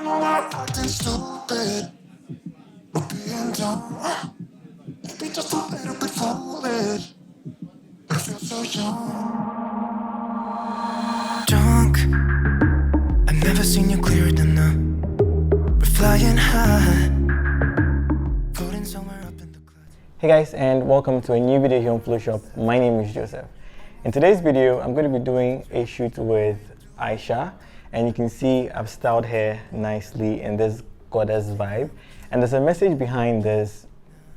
know I'm acting stupid, but being dumb, maybe just a little bit foolish. I feel so young. Drunk, I've never seen you clearer than now. We're flying high, floating somewhere up in the clouds. Hey guys, and welcome to a new video here on Phloshop. My name is Joseph. In today's video, I'm going to be doing a shoot with Aisha, and you can see I've styled her nicely in this goddess vibe. And there's a message behind this,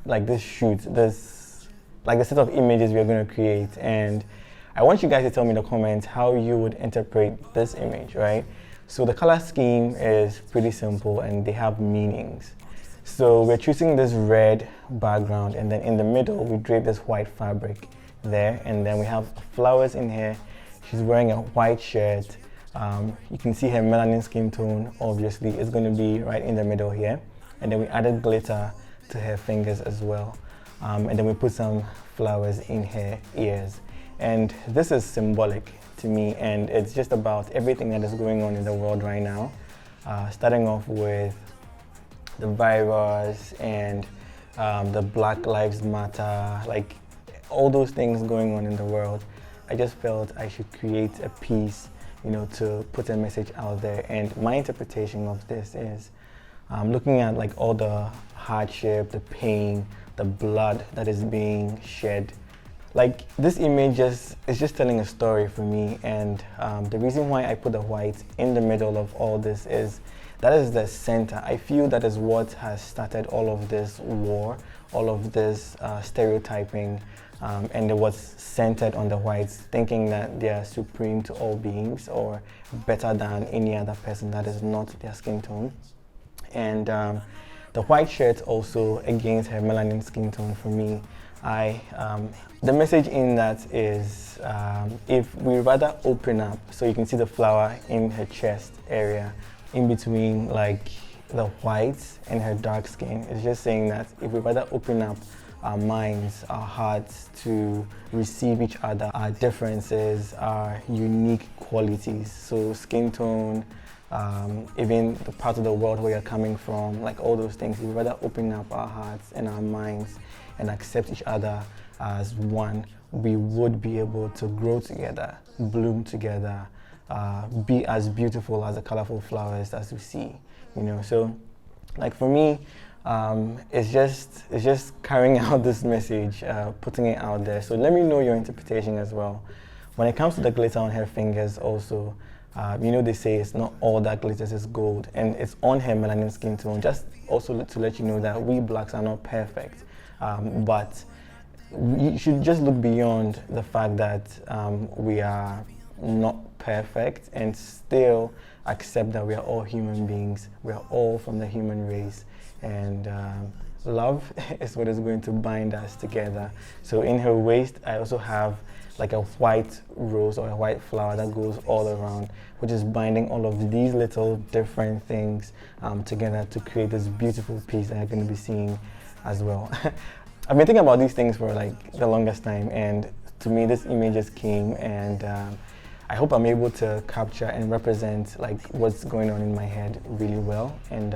like this shoot, this like the set of images we're going to create. And I want you guys to tell me in the comments how you would interpret this image, right? So the color scheme is pretty simple and they have meanings. So we're choosing this red background, and then in the middle we drape this white fabric there, and then we have flowers in here. She's wearing a white shirt. You can see her melanin skin tone, obviously, is going to be right in the middle here. And then we added glitter to her fingers as well. And then we put some flowers in her ears. And this is symbolic to me, and it's just about everything that is going on in the world right now. Starting off with the virus and the Black Lives Matter, like all those things going on in the world. I just felt I should create a piece, to put a message out there. And my interpretation of this is looking at like all the hardship, the pain, the blood that is being shed. Like this image is just telling a story for me, and the reason why I put the white in the middle of all this is that is the center. I feel that is what has started all of this war, all of this stereotyping, and it was centered on the whites, thinking that they are supreme to all beings or better than any other person that is not their skin tone. And the white shirt also against her melanin skin tone for me. The message in that is if we rather open up, so you can see the flower in her chest area, in between like the whites and her dark skin. It's just saying that if we rather open up our minds, our hearts to receive each other, our differences, our unique qualities, so skin tone, even the part of the world where you're coming from, like all those things, we rather open up our hearts and our minds and accept each other as one, we would be able to grow together, bloom together, be as beautiful as the colorful flowers as we see, So, like for me, it's just carrying out this message, putting it out there. So let me know your interpretation as well. When it comes to the glitter on her fingers also, they say it's not all that glitters is gold, and it's on her melanin skin tone, just also to let you know that we blacks are not perfect, but you should just look beyond the fact that we are not perfect and still accept that we are all human beings, we are all from the human race, and love is what is going to bind us together. So in her waist I also have like a white rose or a white flower that goes all around, which is binding all of these little different things together to create this beautiful piece that you're going to be seeing as well. I've been thinking about these things for like the longest time, and to me this image just came, and I hope I'm able to capture and represent like what's going on in my head really well. And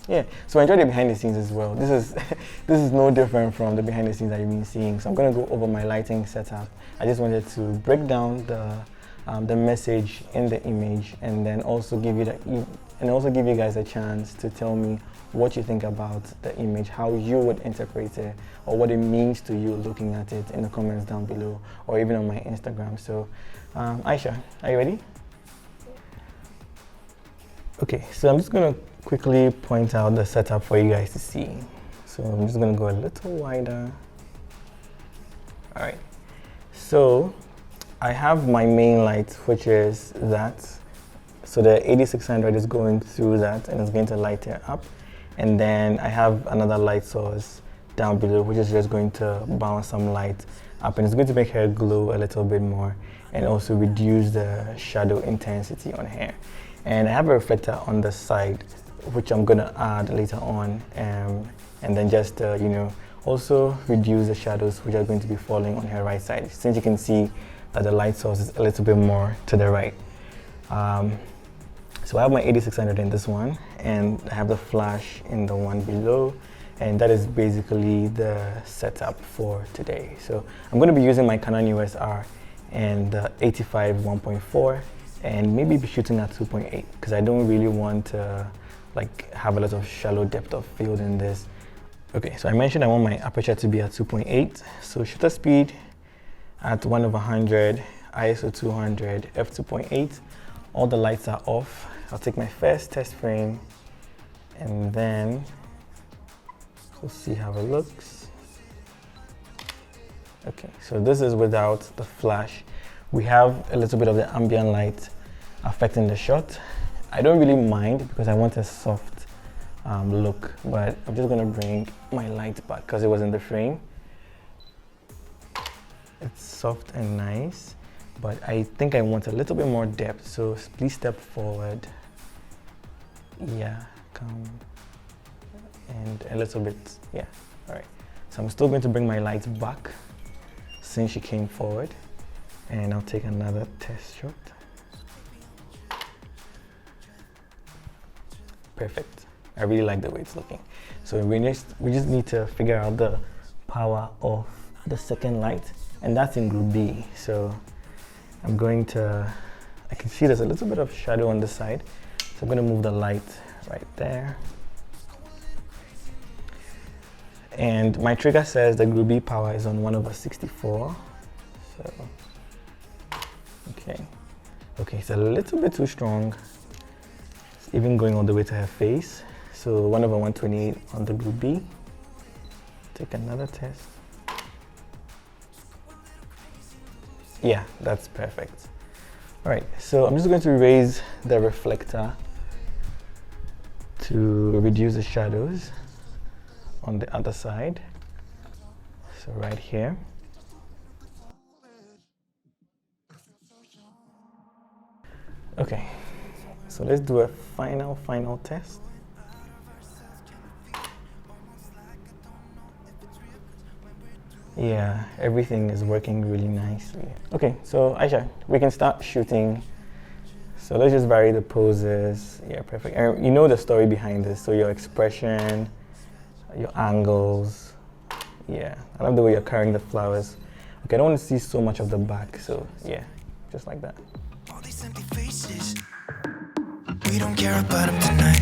yeah, so I enjoyed the behind the scenes as well. This is no different from the behind the scenes that you've been seeing. So I'm going to go over my lighting setup. I just wanted to break down the message in the image, and then also give you guys a chance to tell me what you think about the image, how you would interpret it, or what it means to you looking at it in the comments down below, or even on my Instagram. So Aisha, are you ready? Okay, so I'm just going to quickly point out the setup for you guys to see. So I'm just going to go a little wider. All right, so I have my main light, which is that. So the 8600 is going through that and it's going to light it up. And then I have another light source down below, which is just going to bounce some light up, and it's going to make her glow a little bit more and also reduce the shadow intensity on her. And I have a reflector on the side, which I'm going to add later on, and then just also reduce the shadows which are going to be falling on her right side, since you can see that the light source is a little bit more to the right. So I have my 8600 in this one, and I have the flash in the one below, and that is basically the setup for today. So I'm going to be using my Canon EOS R and the 85 1.4, and maybe be shooting at 2.8 because I don't really want to like have a lot of shallow depth of field in this. Okay, so I mentioned I want my aperture to be at 2.8, so shutter speed at 1/100, ISO 200, f2.8. All the lights are off. I'll take my first test frame and then we'll see how it looks. Okay, so this is without the flash. We have a little bit of the ambient light affecting the shot. I don't really mind because I want a soft look, but I'm just gonna bring my light back because it was in the frame. It's soft and nice, but I think I want a little bit more depth, so please step forward. Yeah, come, and a little bit, yeah, all right. So I'm still going to bring my light back since she came forward, and I'll take another test shot. Perfect. I really like the way it's looking. So we just need to figure out the power of the second light, and that's in group B. So I'm going to, I can see there's a little bit of shadow on the side, so I'm going to move the light right there. And my trigger says the group B power is on 1/64. So, okay, it's a little bit too strong. It's even going all the way to her face. So 1/128 on the group B. Take another test. Yeah, that's perfect. All right, so I'm just going to raise the reflector to reduce the shadows on the other side. So right here. Okay, so let's do a final test. Yeah, everything is working really nicely. Okay, so Aisha, we can start shooting. So let's just vary the poses. Yeah, perfect. And you know the story behind this, so your expression, your angles. Yeah, I love the way you're carrying the flowers. Okay, I don't want to see so much of the back, so yeah, just like that. All these empty faces, we don't care about them tonight.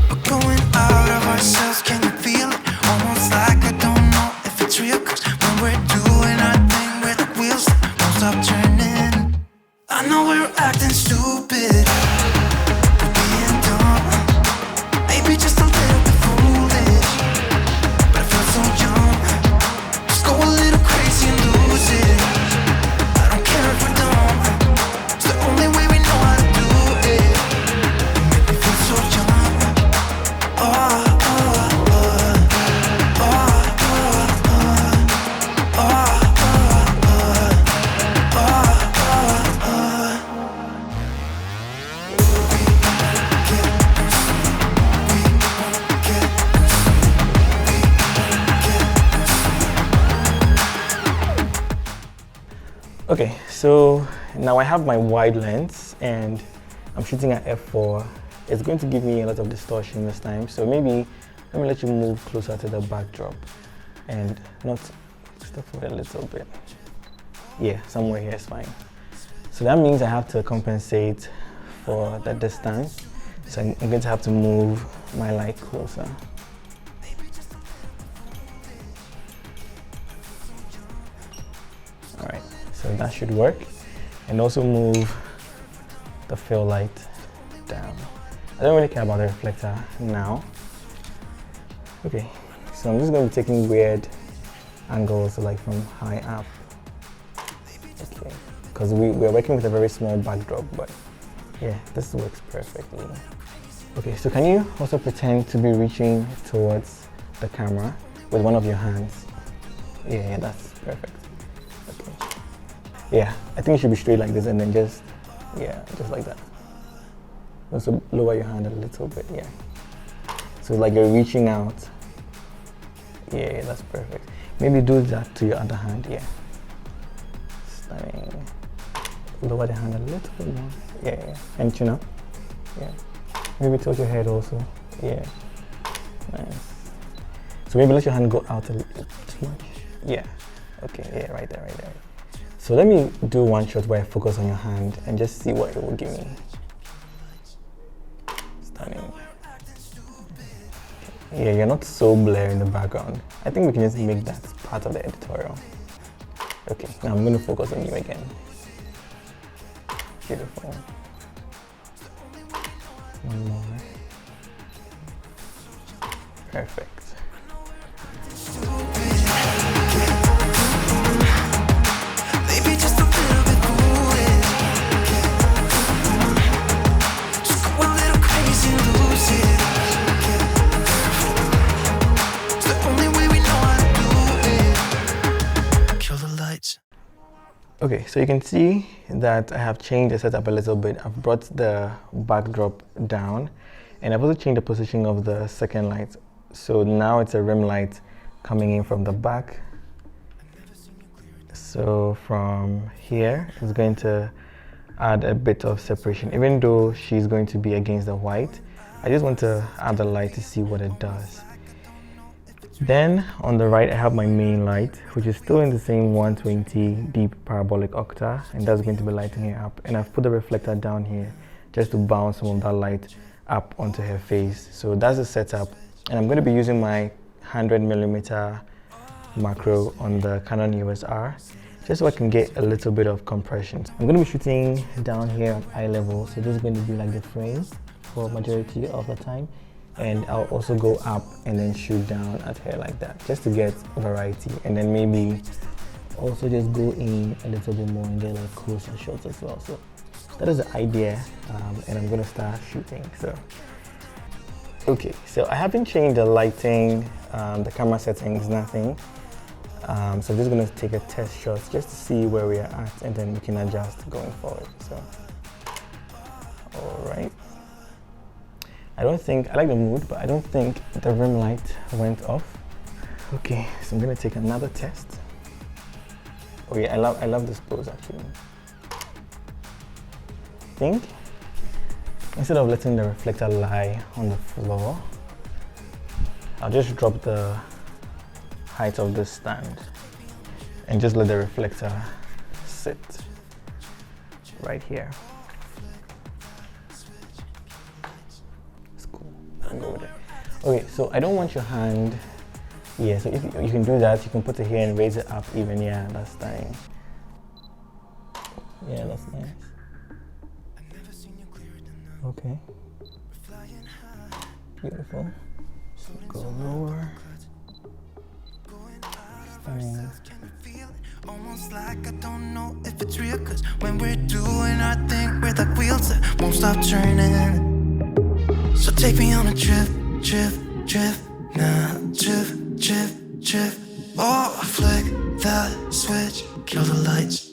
We're going out of ourselves, can you feel it? Almost like I don't know if it's real, 'cause when we're doing our thing, where the wheels won't stop turning. I know we're acting stupid, we're being dumb, maybe just a little bit foolish, but I feel so young. Just go a little crazy and lose it. I don't care if we're dumb, it's the only way we know how to do it. You make me feel so young. Oh, oh, oh, oh, oh, oh, Okay, so now I have my wide lens and I'm shooting at f4. It's going to give me a lot of distortion this time, so maybe let me let you move closer to the backdrop and not step forward a little bit. Yeah, somewhere here is fine. So that means I have to compensate for the distance, so I'm going to have to move my light closer. All right, so that should work. And also move the fill light down. I don't really care about the reflector now. Okay, so I'm just going to be taking weird angles, like from high up. Okay, because we're working with a very small backdrop, but yeah, this works perfectly. Okay, so can you also pretend to be reaching towards the camera with one of your hands? Yeah, that's perfect. Okay. Yeah, I think it should be straight like this and then just like that. Also lower your hand a little bit, yeah. So like you're reaching out. Yeah, that's perfect. Maybe do that to your other hand, yeah. Stunning. Lower the hand a little bit more. Yeah. And chin up. Yeah. Maybe tilt your head also. Yeah. Nice. So maybe let your hand go out a little too much. Yeah. Okay. Yeah. Right there. Right there. So let me do one shot where I focus on your hand and just see what it will give me. Stunning. Yeah, you're not so blurry in the background. I think we can just make that part of the editorial. Okay, now I'm going to focus on you again. Beautiful. One more. Perfect. Okay, so you can see that I have changed the setup a little bit. I've brought the backdrop down and I've also changed the position of the second light. So now it's a rim light coming in from the back. So from here, it's going to add a bit of separation. Even though she's going to be against the white, I just want to add the light to see what it does. Then on the right, I have my main light, which is still in the same 120 deep parabolic octa, and that's going to be lighting her up. And I've put the reflector down here just to bounce some of that light up onto her face. So that's the setup. And I'm going to be using my 100mm macro on the Canon EOS R, just so I can get a little bit of compression. I'm going to be shooting down here at eye level, so this is going to be like the frame for majority of the time. And I'll also go up and then shoot down at her like that, just to get variety. And then maybe also just go in a little bit more and get like closer shots as well. So that is the idea, and I'm gonna start shooting. So okay, so I haven't changed the lighting, the camera settings, nothing. So I'm just gonna take a test shot just to see where we are at, and then we can adjust going forward. So all right. I like the mood, but I don't think the rim light went off. Okay, so I'm gonna take another test. Oh yeah, I love this pose actually. I think instead of letting the reflector lie on the floor, I'll just drop the height of this stand and just let the reflector sit right here. Go with it. Okay, so I don't want your hand. Yeah, so if you can do that, you can put it here and raise it up even. Yeah, that's nice. Yeah, that's nice. Okay. Beautiful. So go lower. Stunning. Almost like I don't know if it's real, cause when we're doing our thing, we're like wheels that won't stop turning. So take me on a trip, now trip. Oh, flick that switch, kill the lights.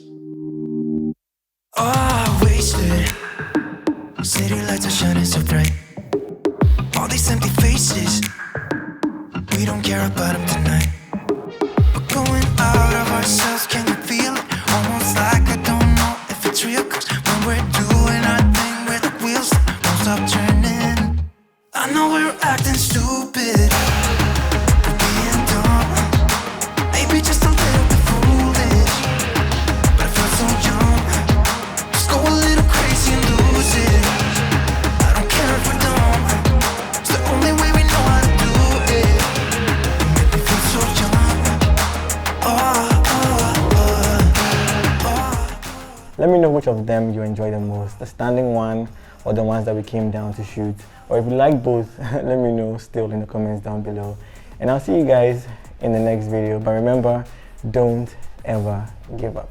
Oh, wasted. City lights are shining so bright. All these empty faces, we don't care about them tonight. We're going out of ourselves, can you feel it? Almost like I don't know if it's real, cause when we're doing our thing, we're the wheels that won't stop turning. I know we're acting stupid, we're being dumb, maybe just a little bit foolish, but I feel so young. Just go a little crazy and lose it. I don't care if we're dumb, it's the only way we know how to do it. You make me feel so young. Let me know which of them you enjoy the most, the standing one or the ones that we came down to shoot. Or if you like both, let me know still in the comments down below. And I'll see you guys in the next video. But remember, don't ever give up.